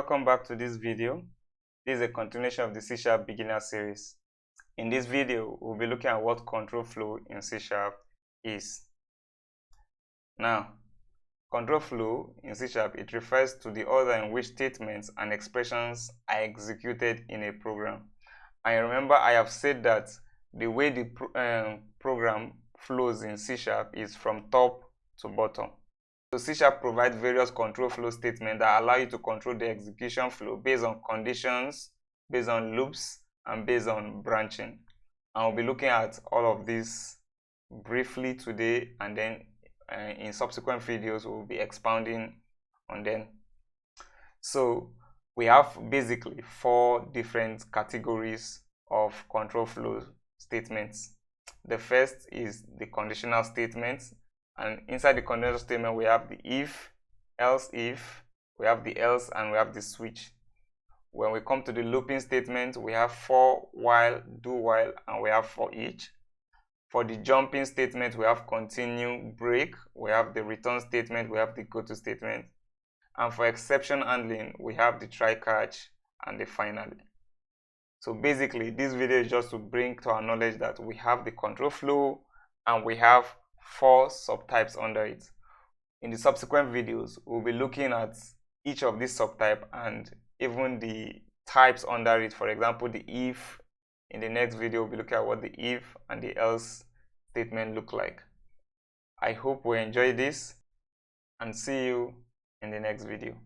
welcome back to this video. This is a continuation of the C# beginner series. In this video, we'll be looking at what control flow in C# is. Now, control flow in C#, it refers to the order in which statements and expressions are executed in a program. And remember, I have said that the way the program flows in C# is from top to bottom. So C# provides various control flow statements that allow you to control the execution flow based on conditions, based on loops, and based on branching. And we'll be looking at all of this briefly today, and then in subsequent videos we'll be expounding on them. So we have basically 4 different categories of control flow statements. The first is the conditional statements. And inside the conditional statement, we have the if, else if, we have the else, and we have the switch. When we come to the looping statement, we have for, while, do while, and we have for each. For the jumping statement, we have continue, break, we have the return statement, we have the go to statement. And for exception handling, we have the try catch and the finally. So basically, this video is just to bring to our knowledge that we have the control flow and we have 4 subtypes under it. In the subsequent videos, we'll be looking at each of these subtypes and even the types under it. For example, the if. In the next video, we'll be looking at what the if and the else statement look like. I hope we enjoy this and see you in the next video.